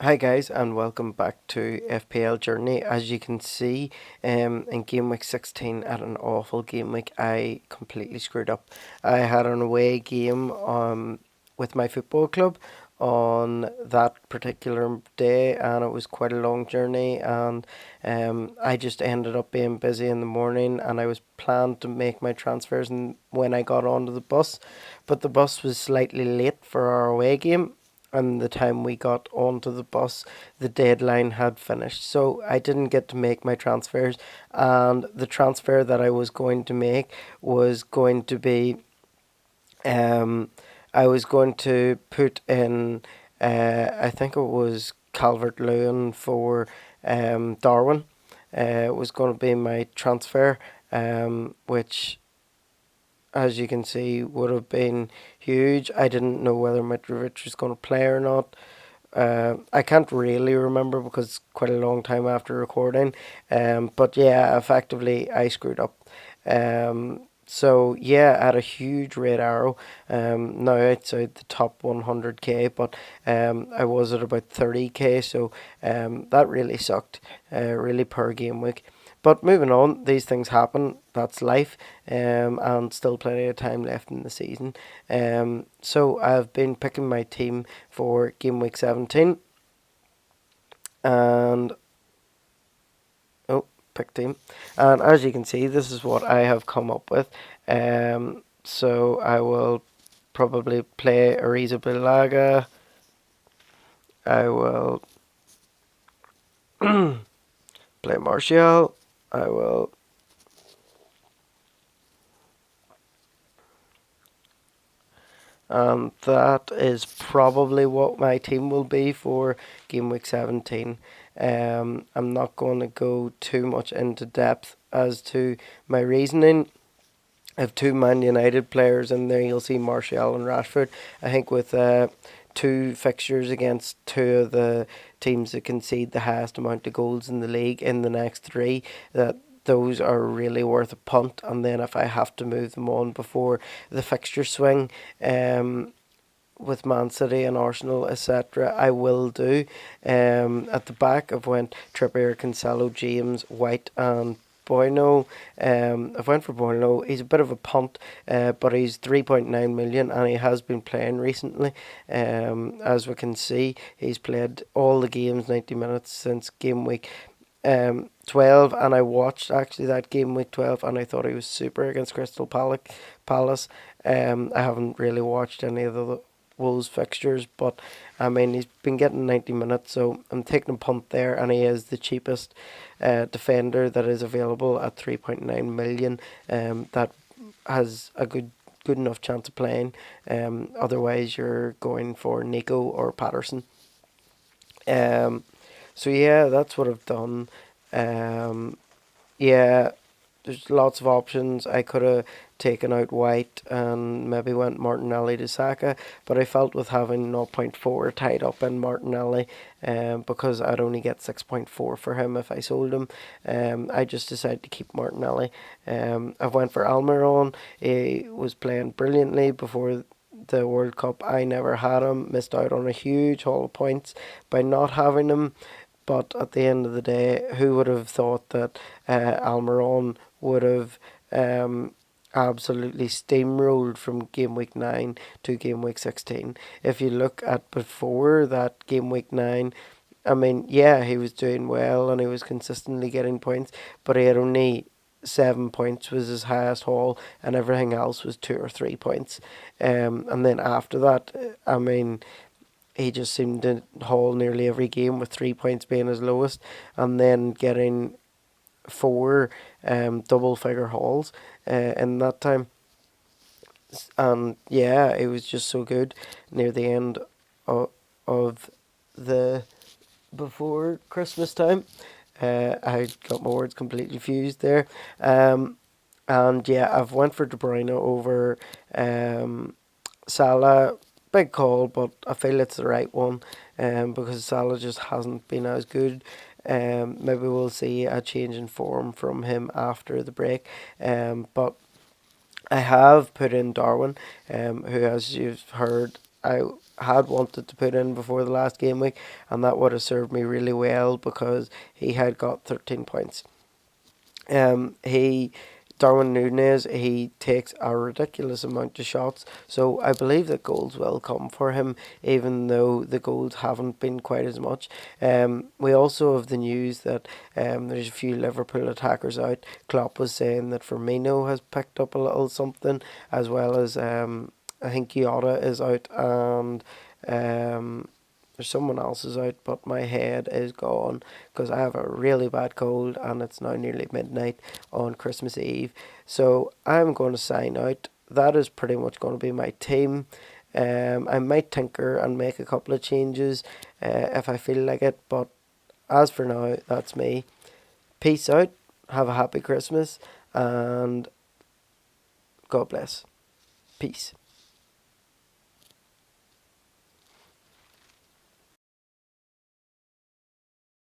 Hi guys, and welcome back to FPL Journey. As you can see, in Game Week 16 at an awful game week, I completely screwed up. I had an away game with my football club on that particular day, and it was quite a long journey. And I just ended up being busy in the morning, and I was planned to make my transfers when I got onto the bus, but the bus was slightly late for our away game, and the time we got onto the bus, the deadline had finished. So I didn't get to make my transfers, and the transfer that I was going to make was going to be, um, I was going to put in, I think it was Calvert Lewin for Darwin. It was going to be my transfer, which, as you can see, would have been huge. I didn't know whether Mitrovic was going to play or not. I can't really remember because it's quite a long time after recording. But yeah, effectively, I screwed up. So yeah, I had a huge red arrow. Now outside the top 100k, but I was at about 30k. So that really sucked. Really per game week. But moving on, these things happen. That's life, and still plenty of time left in the season. So I've been picking my team for game week 17, and oh, pick team. And as you can see, this is what I have come up with. So I will probably play Ariza Bilaga. I will play Martial. I will and that is probably what my team will be for game week 17. I'm not going to go too much into depth as to my reasoning. I have two Man United players in there. You'll see Martial and Rashford. I think with two fixtures against two of the teams that concede the highest amount of goals in the league in the next three, that those are really worth a punt. And then if I have to move them on before the fixture swing, with Man City and Arsenal, etc., I will do. At the back, I've went Trippier, Cancelo, James, White, and Bueno. I've went for Bueno. He's a bit of a punt, but he's 3.9 million, and he has been playing recently. As we can see, he's played all the games, 90 minutes since game week 12, and I watched actually that game week 12, and I thought he was super against Crystal Palace. I haven't really watched any of the Wolves fixtures, but I mean he's been getting 90 minutes, so I'm taking a punt there, and he is the cheapest defender that is available at 3.9 million. That has a good enough chance of playing. Otherwise, you're going for Nico or Patterson. Um, so yeah, that's what I've done. Um, yeah, there's lots of options. I could have taken out White and maybe went Martinelli to Saka, but I felt with having zero point 0.4 tied up in Martinelli, because I'd only get 6.4 for him if I sold him, I just decided to keep Martinelli. I went for Almiron. He was playing brilliantly before the World Cup. I never had him, missed out on a huge haul of points by not having him. But at the end of the day, who would have thought that Almiron would have absolutely steamrolled from game week 9 to game week 16? If you look at before that game week 9, I mean, yeah, he was doing well and he was consistently getting points, but he had only 7 points was his highest haul, and everything else was 2 or 3 points. And then after that, I mean, he just seemed to haul nearly every game with 3 points being his lowest, and then getting four double figure hauls in that time. And yeah, it was just so good near the end of the before Christmas time. I got my words completely fused there. And yeah, I've went for De Bruyne over Salah. Big call, but I feel it's the right one, because Salah just hasn't been as good. Maybe we'll see a change in form from him after the break. But I have put in Darwin, who, as you've heard, I had wanted to put in before the last game week, and that would have served me really well because he had got 13 points. He Darwin Núñez, he takes a ridiculous amount of shots, so I believe that goals will come for him, even though the goals haven't been quite as much. We also have the news that there's a few Liverpool attackers out. Klopp was saying that Firmino has picked up a little something, as well as I think Giota is out, and there's someone else is out, but my head is gone because I have a really bad cold and it's now nearly midnight on Christmas Eve. So I'm going to sign out. That is pretty much going to be my team. I might tinker and make a couple of changes if I feel like it, but as for now, that's me. Peace out. Have a happy Christmas and God bless. Peace.